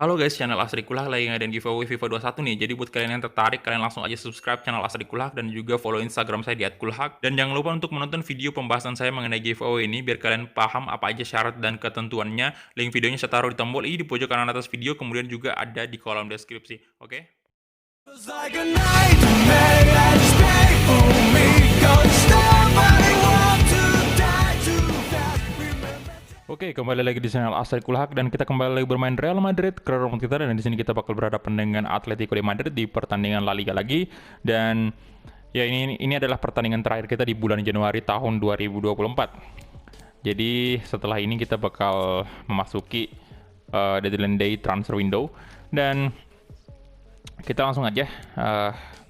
Halo guys, channel Asri Kulak lagi ngadain giveaway FIFA 21 nih. Jadi buat kalian yang tertarik, kalian langsung aja subscribe channel Asri Kulak dan juga follow Instagram saya di @kulhak. Dan jangan lupa untuk menonton video pembahasan saya mengenai giveaway ini biar kalian paham apa aja syarat dan ketentuannya. Link videonya saya taruh di tombol i di pojok kanan atas video, kemudian juga ada di kolom deskripsi. Oke? Feels like a nightmare that's made for me. Don't stop, I want to die too fast. Oke, kembali lagi di channel Asri Kulhak dan kita kembali lagi bermain Real Madrid ke rumah kita, dan di sini kita bakal berhadapan dengan Atletico de Madrid di pertandingan La Liga lagi. Dan ya, ini adalah pertandingan terakhir kita di bulan Januari tahun 2024. Jadi setelah ini kita bakal memasuki deadline day transfer window, dan kita langsung aja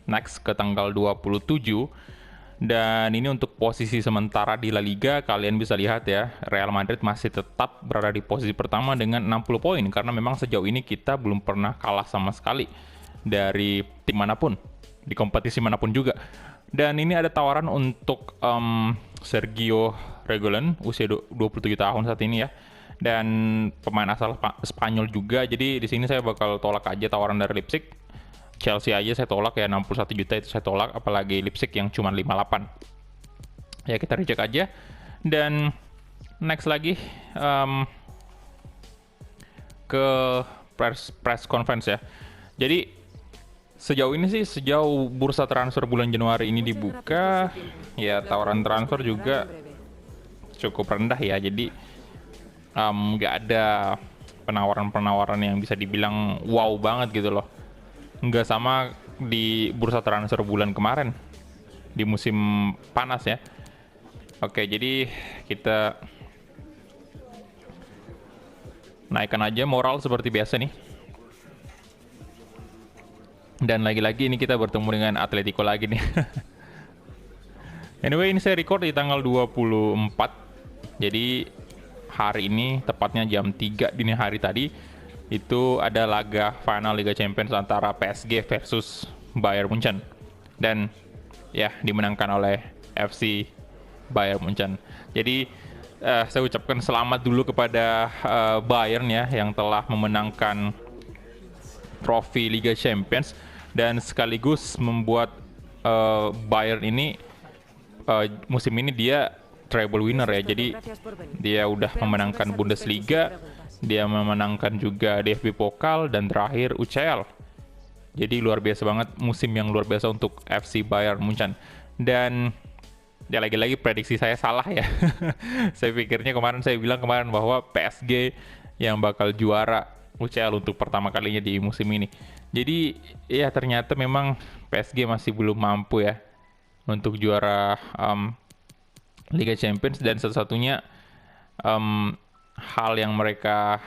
next ke tanggal 27. Dan ini untuk posisi sementara di La Liga, kalian bisa lihat ya, Real Madrid masih tetap berada di posisi pertama dengan 60 poin, karena memang sejauh ini kita belum pernah kalah sama sekali dari tim manapun, di kompetisi manapun juga. Dan ini ada tawaran untuk Sergio Reguilon, usia 27 tahun saat ini ya, dan pemain asal Spanyol juga. Jadi di sini saya bakal tolak aja tawaran dari Leipzig. Chelsea aja saya tolak ya, 61 juta itu saya tolak, apalagi Leipzig yang cuma 58. Ya kita reject aja. Dan next lagi ke press conference ya. Jadi sejauh ini sih, sejauh bursa transfer bulan Januari ini dibuka, ya tawaran transfer juga cukup rendah ya. Jadi nggak ada penawaran-penawaran yang bisa dibilang wow banget gitu loh. Nggak sama di bursa transfer bulan kemarin, di musim panas ya. Oke, jadi kita naikkan aja moral seperti biasa nih. Dan lagi-lagi ini kita bertemu dengan Atletico lagi nih. Anyway, ini saya record di tanggal 24. Jadi hari ini, tepatnya jam 3 dini hari tadi, itu ada laga final Liga Champions antara PSG versus Bayern Munchen, dan ya dimenangkan oleh FC Bayern Munchen. Jadi saya ucapkan selamat dulu kepada Bayern ya, yang telah memenangkan trofi Liga Champions dan sekaligus membuat Bayern ini musim ini dia treble winner ya. Jadi dia udah memenangkan Bundesliga, dia memenangkan juga DFB Pokal, dan terakhir UCL. Jadi luar biasa banget, musim yang luar biasa untuk FC Bayern Munchen. Dan ya lagi-lagi prediksi saya salah ya. Saya pikirnya saya bilang kemarin bahwa PSG yang bakal juara UCL untuk pertama kalinya di musim ini. Jadi ya ternyata memang PSG masih belum mampu ya untuk juara Liga Champions, dan satu-satunya hal yang mereka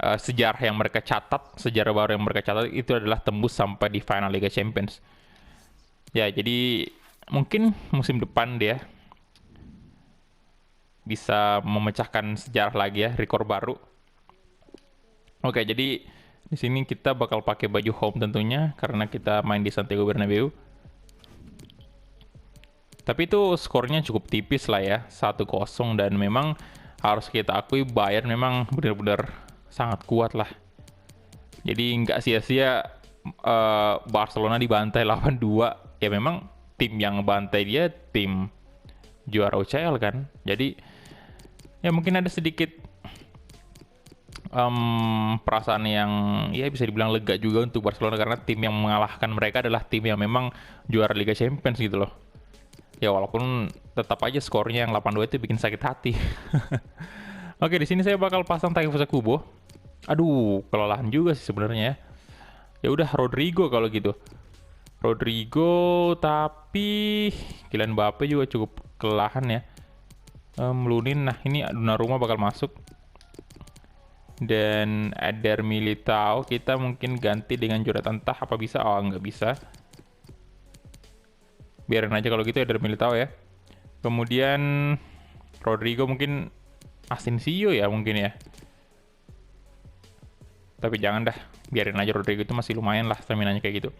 sejarah yang mereka catat, sejarah baru yang mereka catat itu adalah tembus sampai di final Liga Champions. Ya, jadi mungkin musim depan dia bisa memecahkan sejarah lagi ya, rekor baru. Oke, jadi di sini kita bakal pakai baju home tentunya karena kita main di Santiago Bernabeu. Tapi itu skornya cukup tipis lah ya, 1-0, dan memang harus kita akui Bayern memang benar-benar sangat kuat lah. Jadi nggak sia-sia Barcelona dibantai 8-2. Ya memang tim yang bantai dia tim juara UCL kan. Jadi ya mungkin ada sedikit perasaan yang ya bisa dibilang lega juga untuk Barcelona, karena tim yang mengalahkan mereka adalah tim yang memang juara Liga Champions gitu loh. Ya walaupun tetap aja skornya yang 8-2 itu bikin sakit hati. Oke, di sini saya bakal pasang Takefusa Kubo. Aduh, kelelahan juga sih sebenarnya ya. Ya udah Rodrigo kalau gitu. Rodrigo, tapi Kylian Mbappe juga cukup kelelahan ya. Lunin, nah ini Donnarumma bakal masuk. Dan Eder Militao kita mungkin ganti dengan Jonathan Tah, apa bisa? Oh, nggak bisa. Biarin aja kalau gitu Eder Militao ya. Kemudian Rodrigo mungkin Asensio ya mungkin ya. Tapi jangan dah, biarin aja Rodrigo itu masih lumayan lah stamina-nya kayak gitu.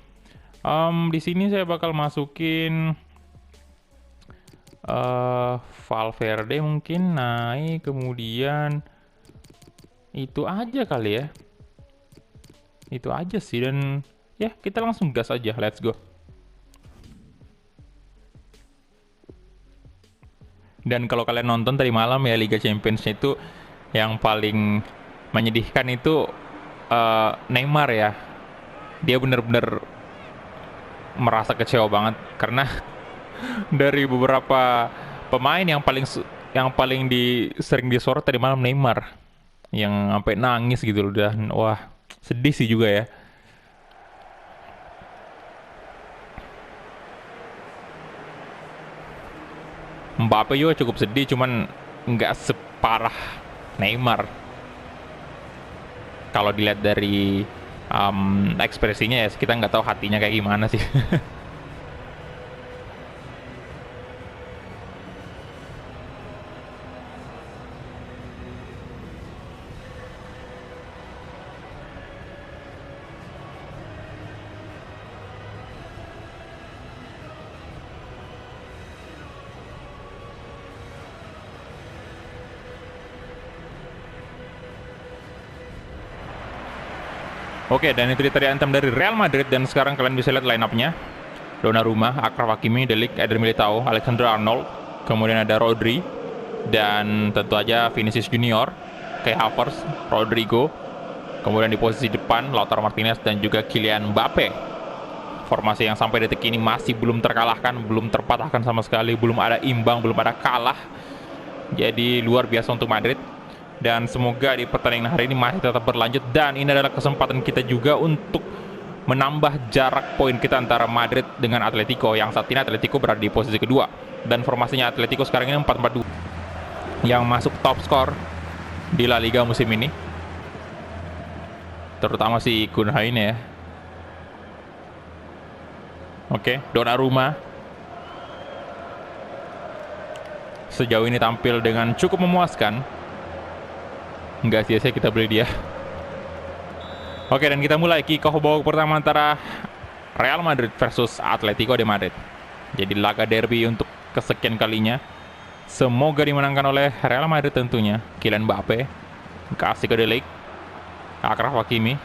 Di sini saya bakal masukin Valverde mungkin naik, kemudian itu aja kali ya. Itu aja sih, dan ya kita langsung gas aja, let's go. Dan kalau kalian nonton tadi malam ya Liga Champions itu yang paling menyedihkan itu Neymar ya. Dia bener-bener merasa kecewa banget karena dari beberapa pemain yang paling sering disorot tadi malam Neymar yang sampai nangis gitu loh, udah wah sedih sih juga ya. Mbappe juga cukup sedih, cuman nggak separah Neymar. Kalau dilihat dari ekspresinya ya, kita nggak tahu hatinya kayak gimana sih. Oke, dan itu dia tadi anthem dari Real Madrid, dan sekarang kalian bisa lihat line-up-nya. Donnarumma, Achraf Hakimi, De Ligt, Eder Militao, Alexander Arnold, kemudian ada Rodri, dan tentu aja Vinicius Junior, Kai Havertz, Rodrigo, kemudian di posisi depan Lautaro Martinez dan juga Kylian Mbappe. Formasi yang sampai detik ini masih belum terkalahkan, belum terpatahkan sama sekali, belum ada imbang, belum ada kalah. Jadi luar biasa untuk Madrid. Dan semoga di pertandingan hari ini masih tetap berlanjut, dan ini adalah kesempatan kita juga untuk menambah jarak poin kita antara Madrid dengan Atletico, yang saat ini Atletico berada di posisi kedua, dan formasinya Atletico sekarang ini 4-4-2 yang masuk top skor di La Liga musim ini, terutama si Kunhain ya. Oke, Donnarumma sejauh ini tampil dengan cukup memuaskan. Nggak sia-sia kita beli dia. Oke, dan kita mulai kick-off babak pertama antara Real Madrid versus Atletico de Madrid. Jadi laga derby untuk kesekian kalinya. Semoga dimenangkan oleh Real Madrid tentunya. Kylian Mbappe kasih ke De Ligt, Achraf Hakimi,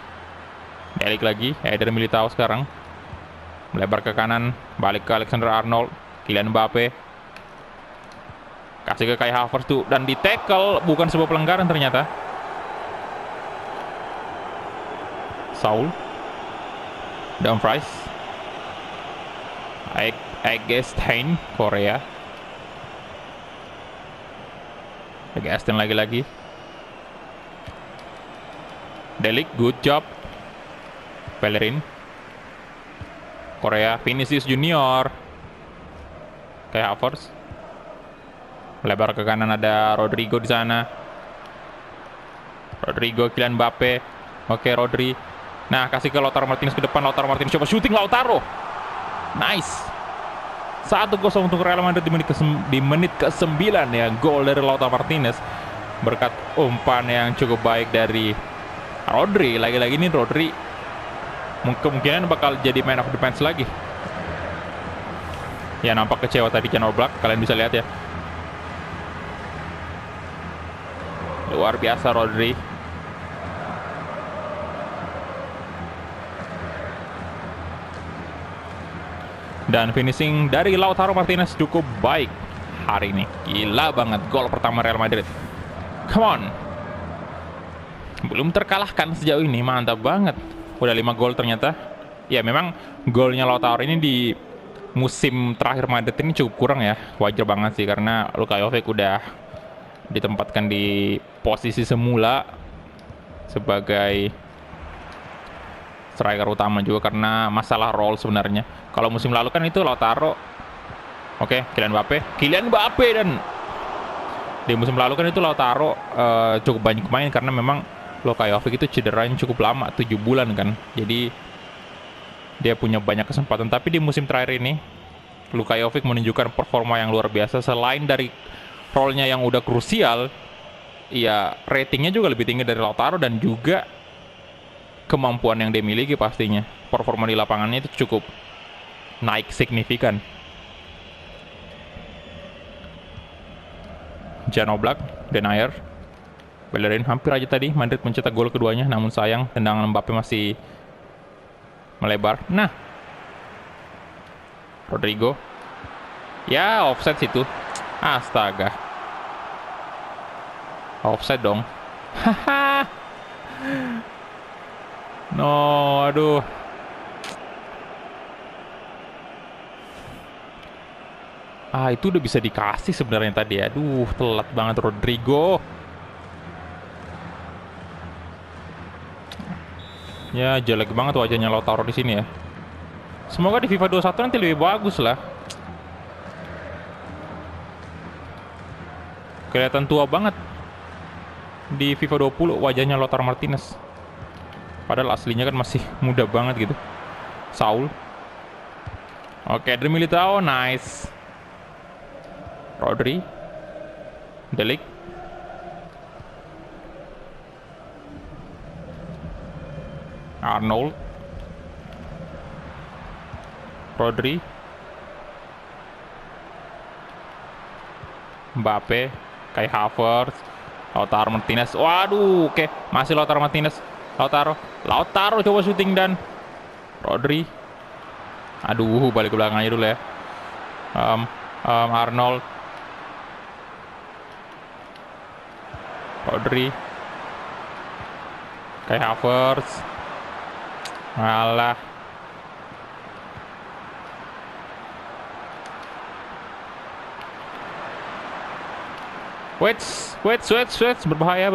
De Ligt lagi, Eder Militao sekarang melebar ke kanan, balik ke Alexander Arnold, Kylian Mbappe kasih ke Kai Havertz tuh, dan di tackle, bukan sebuah pelanggaran ternyata. Saul, Dumfries, Eggestein, Korea, Eggestein lagi-lagi, De Ligt, good job, Bellerin, Korea, Vinicius Junior, Kai Havertz, lebar ke kanan, ada Rodrigo di sana. Rodrigo, Kylian Mbappe. Oke, Rodri. Nah, kasih ke Lautaro Martinez ke depan. Lautaro Martinez coba shooting, Lautaro. Nice. 1-0 untuk Real Madrid di menit ke-9 ya. Gol dari Lautaro Martinez berkat umpan yang cukup baik dari Rodri. Lagi-lagi ini Rodri kemungkinan bakal jadi man of the match lagi. Ya, nampak kecewa tadi Jan Oblak, kalian bisa lihat ya. Luar biasa Rodri. Dan finishing dari Lautaro Martinez cukup baik hari ini. Gila banget gol pertama Real Madrid. Come on. Belum terkalahkan sejauh ini, mantap banget. Udah 5 gol ternyata. Ya memang golnya Lautaro ini di musim terakhir Madrid ini cukup kurang ya. Wajar banget sih karena Luka Jovic udah ditempatkan di posisi semula sebagai striker utama juga karena masalah role sebenarnya. Kalau musim lalu kan itu Lautaro, oke, Kylian Mbappe, dan di musim lalu kan itu Lautaro cukup banyak main karena memang Luka Jovic itu cederanya cukup lama, 7 bulan kan. Jadi dia punya banyak kesempatan, tapi di musim terakhir ini Luka Jovic menunjukkan performa yang luar biasa. Selain dari role-nya yang udah krusial, ya ratingnya juga lebih tinggi dari Lautaro, dan juga kemampuan yang dia miliki pastinya. Performa di lapangannya itu cukup naik signifikan. Jan Oblak, Denayer, Bellerin hampir aja tadi Madrid mencetak gol keduanya, namun sayang tendangan Mbappe masih melebar. Nah, Rodrigo. Ya, offside situ. Astaga. Offside dong. Haha. No, aduh. Itu udah bisa dikasih sebenarnya tadi. Aduh, telat banget Rodrigo. Ya, jelek banget wajahnya Lautaro di sini ya. Semoga di FIFA 21 nanti lebih bagus lah. Kelihatan tua banget di FIFA 20 wajahnya Lautaro Martinez. Padahal aslinya kan masih muda banget gitu. Saul. Oke, Eder Militao, nice. Rodri. De Ligt. Arnold. Rodri. Mbappe. Kai Havertz. Lautaro Martinez. Waduh, oke. Masih Lautaro Martinez. Lautaro coba syuting dan Rodri. Aduh, balik ke belakang aja dulu ya. Arnold. Rodri. Kai Havertz. Alah. Wait, berbahaya.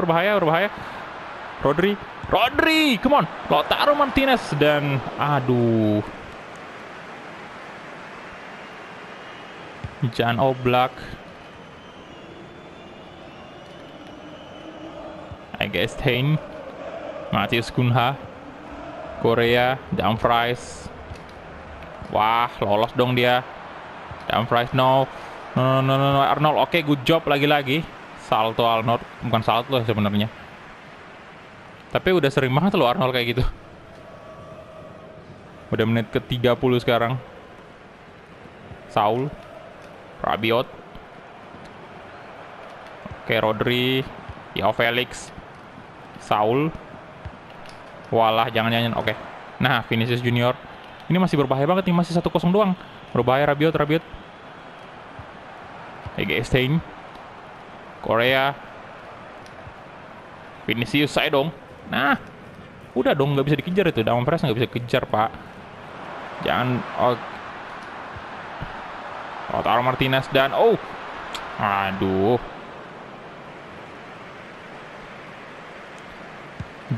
Rodri, come on, Lautaro Martinez dan aduh, Jan Oblak, Egestein, Matheus Cunha, Korea, Dumfries. Wah, lolos dong dia. Dumfries, no. Arnold, oke, good job lagi-lagi. Salto Arnold, bukan salto sebenarnya. Tapi udah sering banget loh Arnold kayak gitu. Udah menit ke-30 sekarang. Saul, Rabiot. Oke, Rodri, Joao Felix, Saul. Walah, jangan. Oke. Nah, Vinicius Junior. Ini masih berbahaya banget nih, masih 1-0 doang. Berbahaya Rabiot. Egestein. Korea. Vinicius, saya dong. Nah, udah dong, nggak bisa dikejar itu. Dumfries nggak bisa kejar, Pak. Jangan. Lautaro Martinez dan aduh.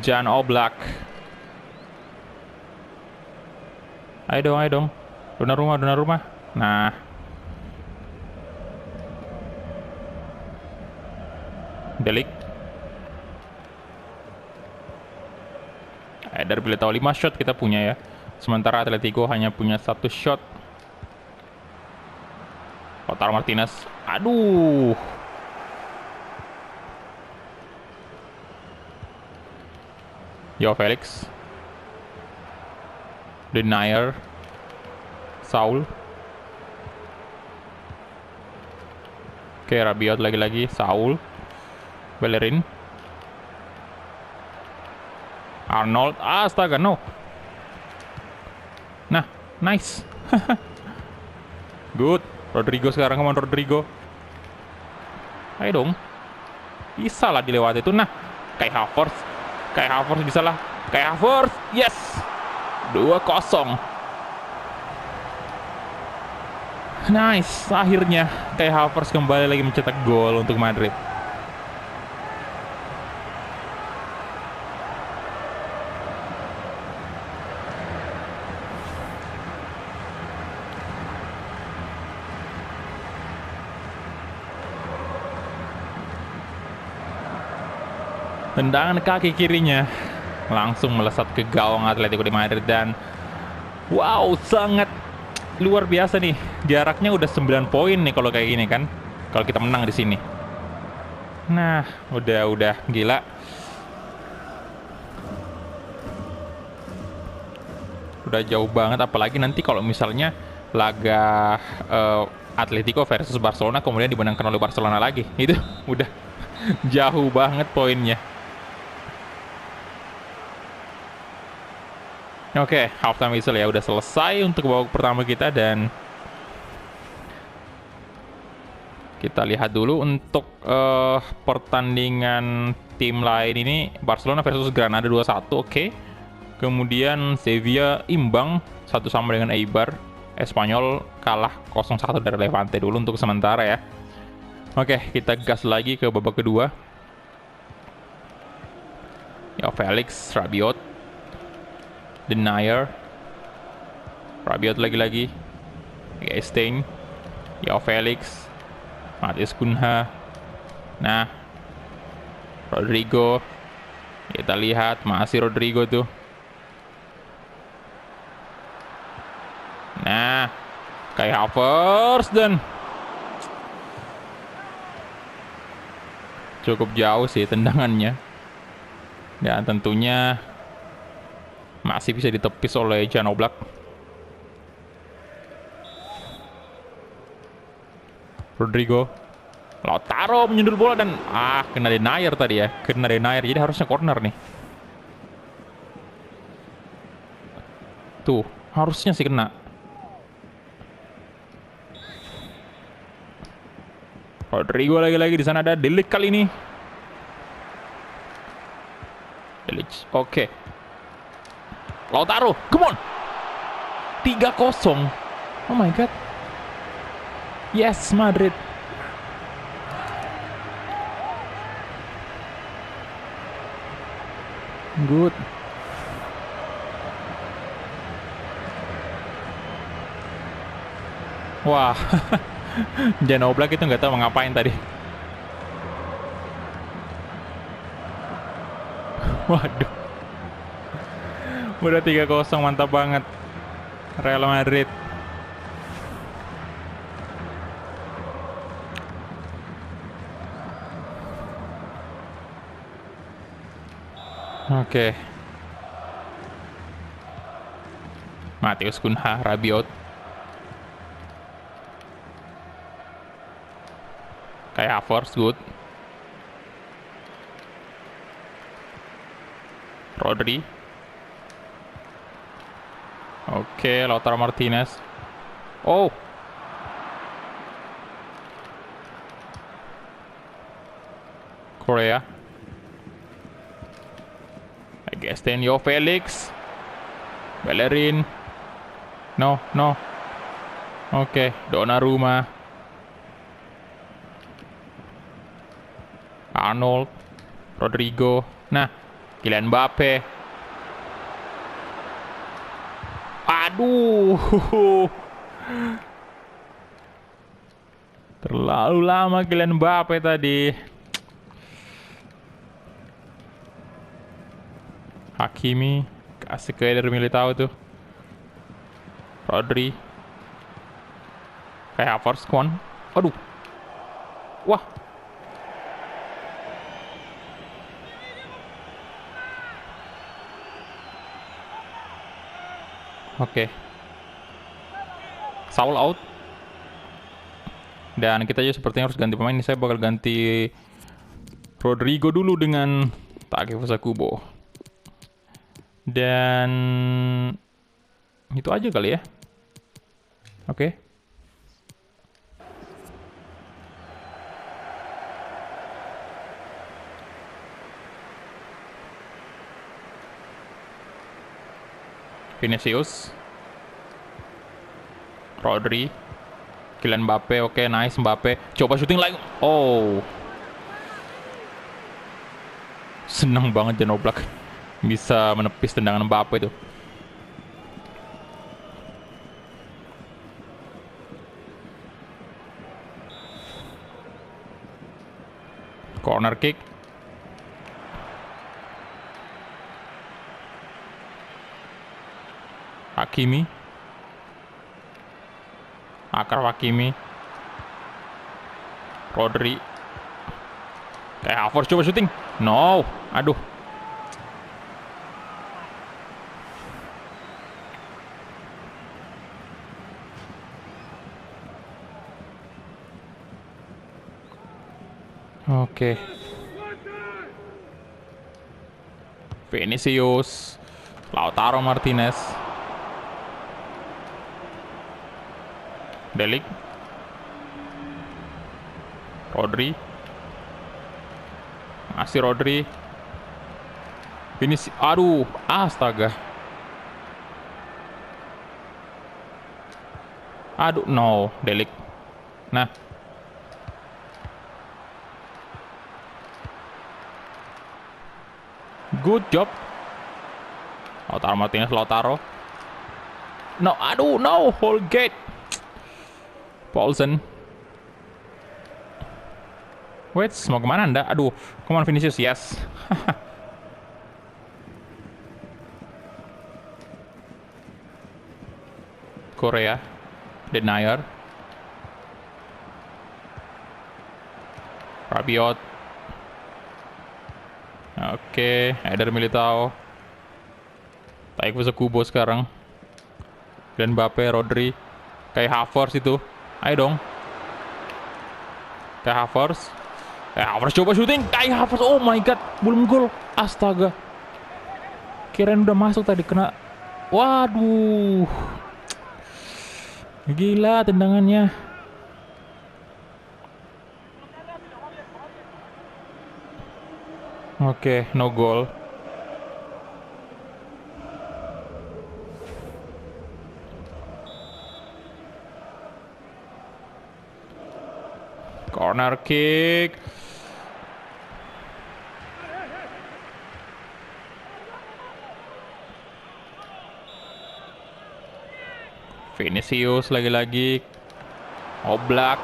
Jan Oblak. Ayo dong. Dona rumah. Nah. De Ligt. Eder Militao 5 shot kita punya ya. Sementara Atletico hanya punya 1 shot. Lautaro Martinez. Aduh. Joao Felix. Denier. Saul. Oke, Rabiot lagi-lagi. Saul. Bellerin. Arnold. Astaga, no. Nah, nice. Good. Rodrigo sekarang, kemana Rodrigo? Ayo dong. Bisa lah dilewati itu. Nah, Kai Havertz bisa lah. Kai Havertz, yes. 2-0. Nice, akhirnya Kai Havertz kembali lagi mencetak gol untuk Madrid. Tendangan kaki kirinya langsung melesat ke gawang Atletico de Madrid dan wow, sangat luar biasa nih. Jaraknya udah 9 poin nih kalau kayak gini kan. Kalau kita menang di sini. Nah, udah gila. Udah jauh banget, apalagi nanti kalau misalnya laga Atletico versus Barcelona kemudian dimenangkan oleh Barcelona lagi. Itu udah Jauh banget poinnya. Oke, halftime whistle ya udah selesai untuk babak pertama kita, dan kita lihat dulu untuk pertandingan tim lain ini. Barcelona versus Granada 2-1, oke. Kemudian Sevilla imbang 1 sama dengan Eibar. Espanyol kalah 0-1 dari Levante dulu untuk sementara ya. Oke, kita gas lagi ke babak kedua. Ya, Felix, Rabiot, Denier, Rabiot lagi-lagi, Stein, ya Felix, Matheus Cunha, nah Rodrigo, kita lihat masih Rodrigo tuh, nah Kai Havertz, dan cukup jauh sih tendangannya, dan tentunya masih bisa ditepis oleh Jan Oblak. Rodrigo, Lautaro menyundul bola dan kena Denier tadi ya, kena Denier, jadi harusnya corner nih. Tuh, harusnya sih kena. Rodrigo lagi-lagi, di sana ada Delic kali ini. Delic, oke. Lautaro, come on. 3-0. Oh my god. Yes, Madrid. Good. Wah, Jan Oblak itu nggak tahu mau ngapain tadi. Waduh. Udah 3-0, mantap banget. Real Madrid. Oke. Matheus Cunha, Rabiot, Kai Havertz, good. Rodri. Oke, Lautaro Martinez. Oh. Korea. Gestenio, Felix, Bellerin, no. Oke, Donnarumma, Arnold, Rodrigo, nah, Kylian Mbappe. Aduh, terlalu lama Kylian Mbappe tadi. Hakimi, kasih ke Eder Militao tuh. Rodri. Kayak Havertz, kon. Aduh. Wah. Oke. Saul out. Dan kita juga sepertinya harus ganti pemain. Ini saya bakal ganti Rodrigo dulu dengan Takefusa Kubo. Dan itu aja kali ya. Oke. Vinicius, Rodri, Kylian Mbappe, oke, nice Mbappe. Coba syuting lagi. Oh. Senang banget Jan Oblak bisa menepis tendangan Mbappe itu. Corner kick. Hakimi. Akraf Hakimi. Rodri. Kayak Havertz coba syuting. No. Aduh. Oke. Vinicius, Lautaro Martinez, Delik, Rodri, masih Rodri, Vinicius, aduh, astaga, aduh, no, Delik, nah, good job. Lautaro Martinez, Lautaro. No, aduh, no, Holgate. Paulsen. Wait, mau kemana anda? Aduh, come on Vinicius, yes. Korea. Denier. Rabiot. Oke, Eder Militao. Taik bisa Kubo sekarang. Dan Mbappe, Rodri. Kayak Havertz itu. Ayo dong. Kayak Havertz. Havertz coba syuting. Kayak Havertz. Oh my god. Belum gol. Astaga. Kirain udah masuk tadi. Kena. Waduh. Gila tendangannya. Oke, no goal. Corner kick. Vinicius lagi-lagi. Oblak.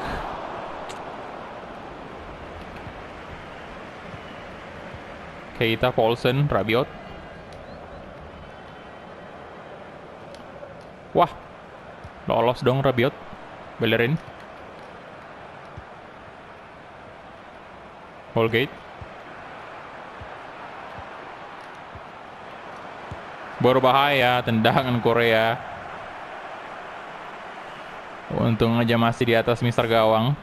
Keita, Paulsen, Rabiot. Wah. Lolos dong Rabiot. Bellerin. Holgate. Berbahaya tendangan Korea. Untung aja masih di atas Mister Gawang.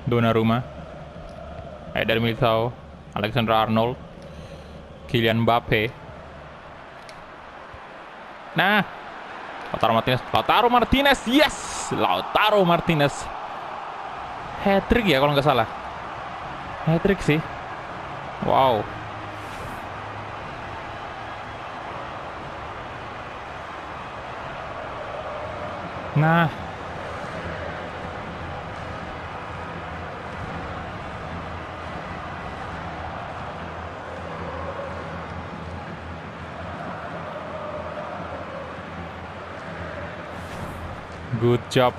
Donnarumma, Eder Militao, Alexander Arnold, Kylian Mbappe. Nah, Lautaro Martinez, yes, Lautaro Martinez, hat-trick ya kalau nggak salah, hat-trick sih, wow. Nah, good job.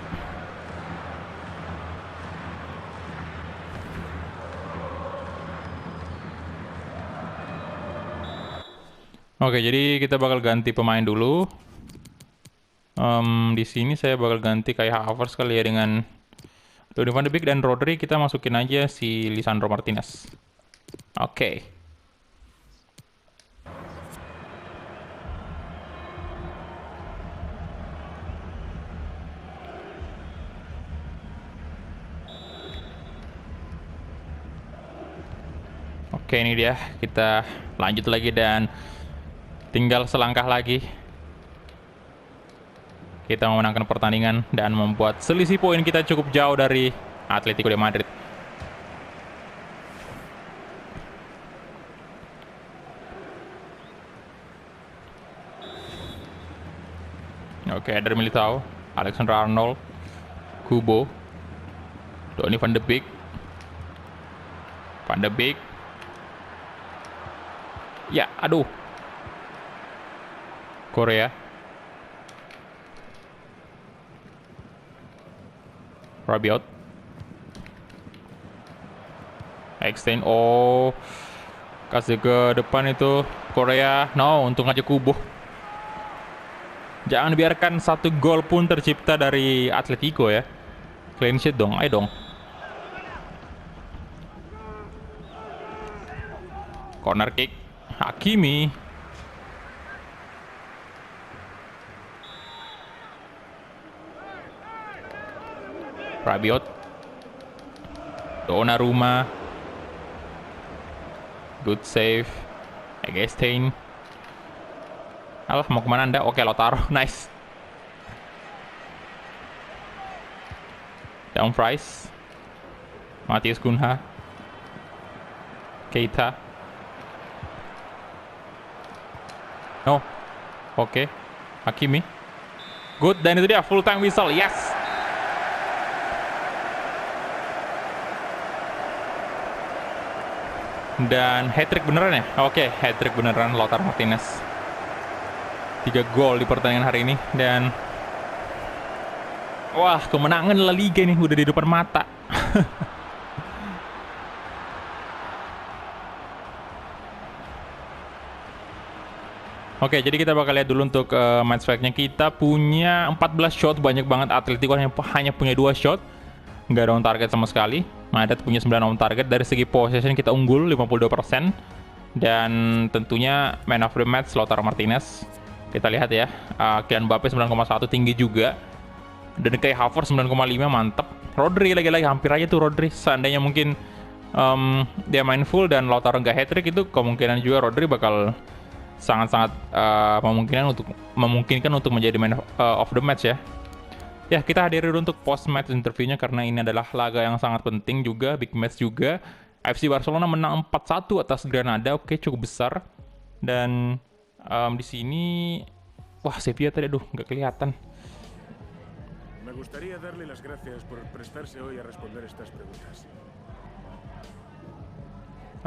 Oke, jadi kita bakal ganti pemain dulu. Di sini saya bakal ganti kayak Havertz kali ya dengan Donny van de Beek dan Rodri. Kita masukin aja si Lisandro Martinez. Oke. Oke, ini dia. Kita lanjut lagi dan tinggal selangkah lagi. Kita memenangkan pertandingan dan membuat selisih poin kita cukup jauh dari Atletico de Madrid. Oke, Eder Militao, Alexander Arnold, Kubo, Donny van de Beek, Van de Beek. Ya, aduh. Korea. Rabiot. Extend. Oh. Kasih ke depan itu Korea. No, untung aja Kubo. Jangan biarkan satu gol pun tercipta dari Atletico ya. Clean sheet dong, ayo dong. Corner kick. Hakimi. Rabiot, Donnarumma, good save, Eggestein. Alah, mau kemana Anda? Oke, Lautaro, nice. Dumfries, Matheus Cunha, Keita. No, oke, Hakimi. Good, dan itu dia full time whistle, yes. Dan hat-trick beneran ya? Oke, hat-trick beneran Lautaro Martinez. 3 gol di pertandingan hari ini. Dan wah, kemenangan La Liga nih udah di depan mata. Oke, jadi kita bakal lihat dulu untuk match fact-nya. Kita punya 14 shot, banyak banget. Atletico hanya punya 2 shot. Nggak ada on target sama sekali. Madrid punya 9 on target. Dari segi possession kita unggul 52%. Dan tentunya man of the match Lautaro Martinez. Kita lihat ya, Kylian Mbappe 9,1 tinggi juga. Dan kayak Havertz 9,5 mantep. Rodri lagi-lagi hampir aja tuh Rodri. Seandainya mungkin dia main full dan Lautaro nggak hat-trick, itu kemungkinan juga Rodri bakal sangat-sangat memungkinkan untuk menjadi man of the match ya. Ya, kita hadiri dulu untuk post-match interviewnya karena ini adalah laga yang sangat penting juga, big match juga. FC Barcelona menang 4-1 atas Granada, oke, cukup besar. Dan di sini, wah, Sevilla tadi, aduh, nggak kelihatan. Me gustaría darle las gracias por prestarse hoy a responder estas preguntas.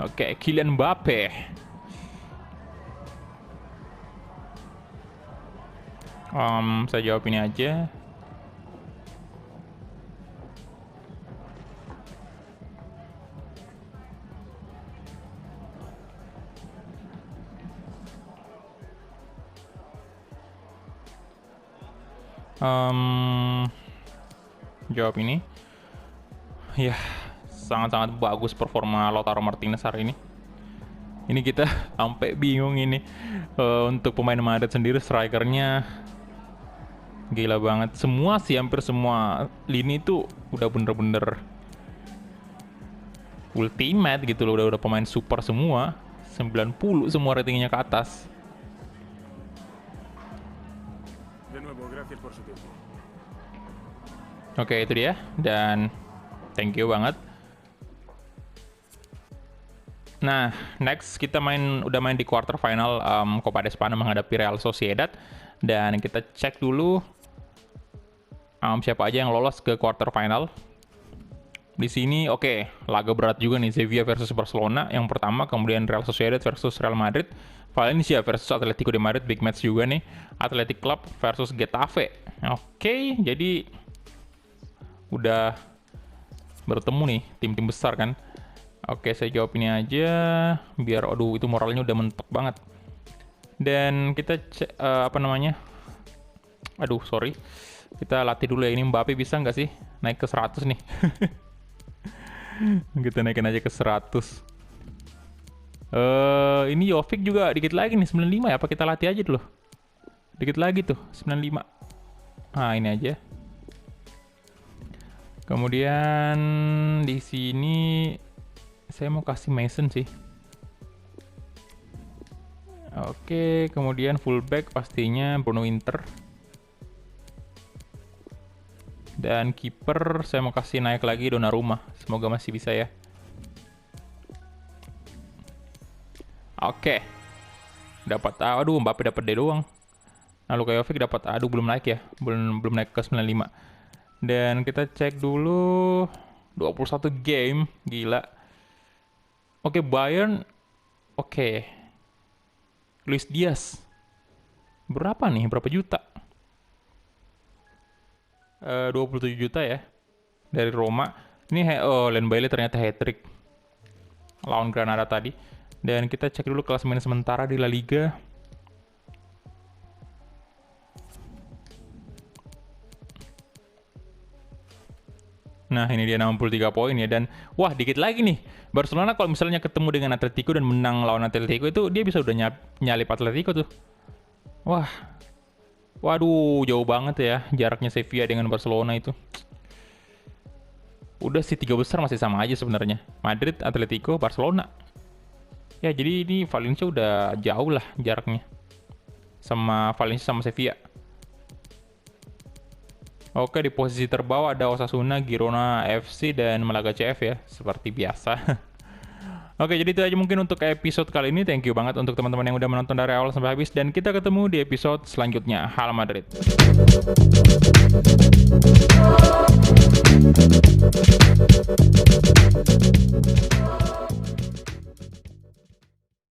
Oke, Kylian Mbappe. Saya jawab ini aja. Jawab ini. Ya, sangat-sangat bagus performa Lautaro Martinez hari ini. Ini kita sampai bingung ini untuk pemain Madrid sendiri, strikernya gila banget. Semua sih, hampir semua lini itu udah bener-bener ultimate gitu loh. Udah pemain super semua. 90 semua ratingnya ke atas. De nuevo, gracias por su tiempo. Oke, itu dia. Dan thank you banget. Nah, next kita udah main di quarter final Copa de España menghadapi Real Sociedad. Dan kita cek dulu siapa aja yang lolos ke quarter final. Di sini oke, laga berat juga nih, Sevilla versus Barcelona yang pertama, kemudian Real Sociedad versus Real Madrid, Valencia versus Atletico de Madrid, big match juga nih, Athletic Club versus Getafe. Oke, jadi udah bertemu nih tim-tim besar kan. Oke, saya jawab ini aja biar aduh itu moralnya udah mentok banget. Dan kita aduh sorry, kita latih dulu ya, ini Mbappe bisa nggak sih naik ke 100 nih. Kita naikin aja ke 100. Ini Jovic juga dikit lagi nih 95 ya, apa kita latih aja dulu. Dikit lagi tuh 95. Nah, ini aja. Kemudian di sini saya mau kasih Mason sih. Oke, kemudian fullback pastinya Bruno Inter. Dan kiper saya mau kasih naik lagi Donnarumma. Semoga masih bisa ya. Oke. Dapat aduh Mbappe dapat D doang. Nah, Luka Jovic dapat belum naik ya. Belum naik ke 95. Dan kita cek dulu 21 game, gila. Oke, Bayern. Oke. Luis Diaz. Berapa nih? Berapa juta? 27 juta ya. Dari Roma. Ini Len Bailey ternyata hat-trick lawan Granada tadi. Dan kita cek dulu klasemen sementara di La Liga. Nah, ini dia 63 poin ya. Dan wah, dikit lagi nih. Barcelona kalau misalnya ketemu dengan Atletico dan menang lawan Atletico itu dia bisa udah nyalip Atletico tuh. Wah. Waduh, jauh banget ya jaraknya Sevilla dengan Barcelona itu. Udah sih 3 besar masih sama aja sebenarnya. Madrid, Atletico, Barcelona. Ya jadi ini Valencia udah jauh lah jaraknya. Sama Valencia sama Sevilla. Oke, di posisi terbawah ada Osasuna, Girona FC, dan Malaga CF ya. Seperti biasa. Oke, jadi itu aja mungkin untuk episode kali ini. Thank you banget untuk teman-teman yang udah menonton dari awal sampai habis. Dan kita ketemu di episode selanjutnya. Halo Madrid.